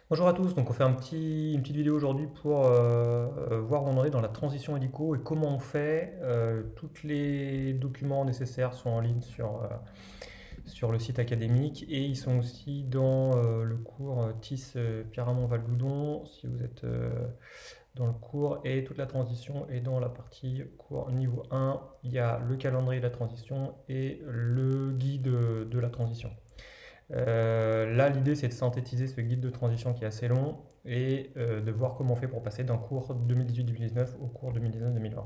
Bonjour à tous, donc on fait une petite vidéo aujourd'hui pour voir où on en est dans la transition hélico et comment on fait. Tous les documents nécessaires sont en ligne sur le site académique et ils sont aussi dans le cours TIS Pierramont-Valgoudon si vous êtes dans le cours, et toute la transition est dans la partie cours niveau 1. Il y a le calendrier de la transition et le guide de la transition. Là, l'idée, c'est de synthétiser ce guide de transition qui est assez long et de voir comment on fait pour passer d'un cours 2018-2019 au cours 2019-2020.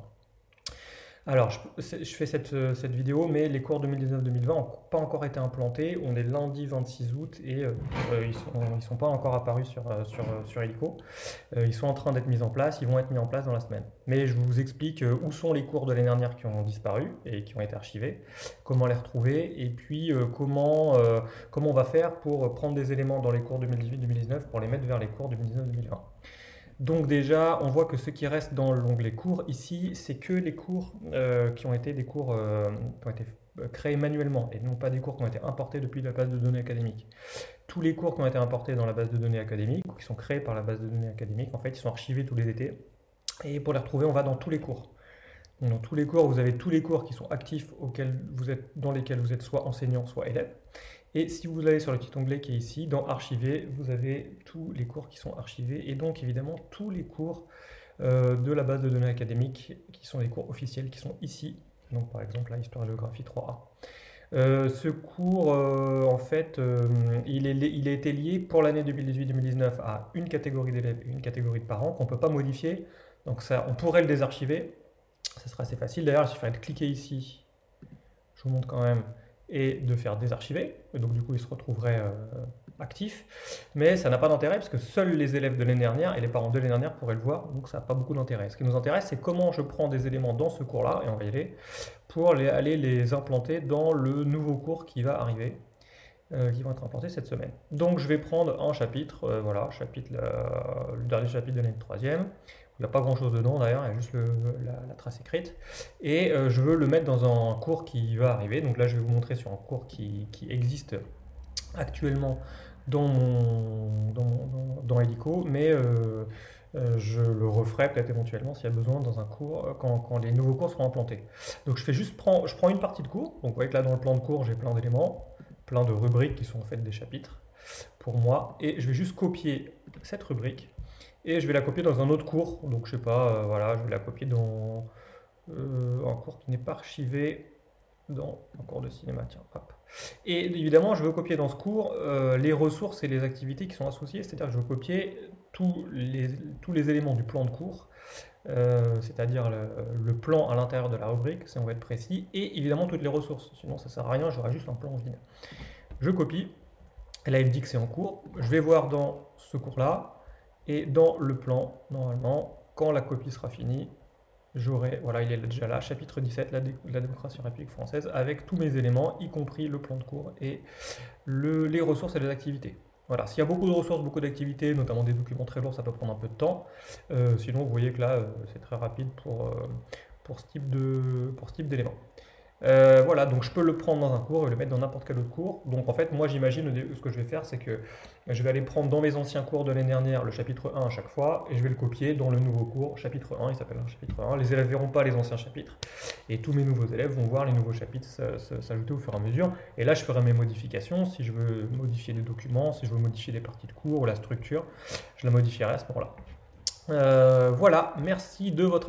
Alors, je fais cette vidéo, mais les cours 2019-2020 n'ont pas encore été implantés. On est lundi 26 août et ils sont pas encore apparus sur Helico. Ils sont en train d'être mis en place, ils vont être mis en place dans la semaine. Mais je vous explique où sont les cours de l'année dernière qui ont disparu et qui ont été archivés, comment les retrouver, et puis comment on va faire pour prendre des éléments dans les cours 2018-2019 pour les mettre vers les cours 2019-2020. Donc déjà, on voit que ce qui reste dans l'onglet cours ici, c'est que les cours qui ont été des cours qui ont été créés manuellement et non pas des cours qui ont été importés depuis la base de données académique. Tous les cours qui ont été importés dans la base de données académique ou qui sont créés par la base de données académique, en fait, ils sont archivés tous les étés. Et pour les retrouver, on va dans tous les cours. Donc, dans tous les cours, vous avez tous les cours qui sont actifs dans lesquels vous êtes soit enseignant, soit élève. Et si vous allez sur le petit onglet qui est ici, dans Archiver, vous avez tous les cours qui sont archivés et donc évidemment tous les cours de la base de données académique qui sont des cours officiels qui sont ici. Donc par exemple, la Histoire-Géographie 3A. Ce cours, en fait, il a été lié pour l'année 2018-2019 à une catégorie d'élèves et une catégorie de parents qu'on ne peut pas modifier. Donc ça, on pourrait le désarchiver. Ça serait assez facile. D'ailleurs, il suffirait de cliquer ici. Je vous montre quand même et de faire désarchiver. Et donc du coup, il se retrouverait actif. Mais ça n'a pas d'intérêt parce que seuls les élèves de l'année dernière et les parents de l'année dernière pourraient le voir. Donc ça n'a pas beaucoup d'intérêt. Ce qui nous intéresse, c'est comment je prends des éléments dans ce cours-là, et on va y aller, pour aller les implanter dans le nouveau cours qui va arriver, qui vont être implantés cette semaine. Donc je vais prendre un chapitre, voilà, le dernier chapitre de l'année de troisième. Il n'y a pas grand chose dedans d'ailleurs, il y a juste la trace écrite. Et je veux le mettre dans un cours qui va arriver. Donc là, je vais vous montrer sur un cours qui existe actuellement dans Helico, mais je le referai peut-être éventuellement s'il y a besoin dans un cours, quand les nouveaux cours seront implantés. Donc je prends une partie de cours. Donc vous voyez que là, dans le plan de cours, j'ai plein d'éléments, plein de rubriques qui sont en fait des chapitres pour moi. Et je vais juste copier cette rubrique et je vais la copier dans un autre cours. Donc je sais pas, voilà, je vais la copier dans un cours qui n'est pas archivé, dans un cours de cinéma, tiens, hop. Et évidemment, je veux copier dans ce cours les ressources et les activités qui sont associées, c'est-à-dire que je veux copier tous les éléments du plan de cours, c'est-à-dire le plan à l'intérieur de la rubrique, si on veut être précis, et évidemment toutes les ressources, sinon ça ne sert à rien, j'aurai juste un plan vide. Je copie, et là il me dit que c'est en cours, je vais voir dans ce cours-là, et dans le plan, normalement, quand la copie sera finie, j'aurai, voilà, il est déjà là, chapitre 17, la démocratie en République française, avec tous mes éléments, y compris le plan de cours et les ressources et les activités. Voilà, s'il y a beaucoup de ressources, beaucoup d'activités, notamment des documents très lourds, ça peut prendre un peu de temps. Sinon, vous voyez que là, c'est très rapide pour ce type d'éléments. Voilà, donc je peux le prendre dans un cours et le mettre dans n'importe quel autre cours. Donc en fait, moi j'imagine ce que je vais faire, c'est que je vais aller prendre dans mes anciens cours de l'année dernière le chapitre 1 à chaque fois et je vais le copier dans le nouveau cours, chapitre 1, il s'appelle un chapitre 1. Les élèves ne verront pas les anciens chapitres et tous mes nouveaux élèves vont voir les nouveaux chapitres s'ajouter au fur et à mesure. Et là, je ferai mes modifications. Si je veux modifier des documents, si je veux modifier des parties de cours ou la structure, je la modifierai à ce moment-là. Voilà, merci de votre attention.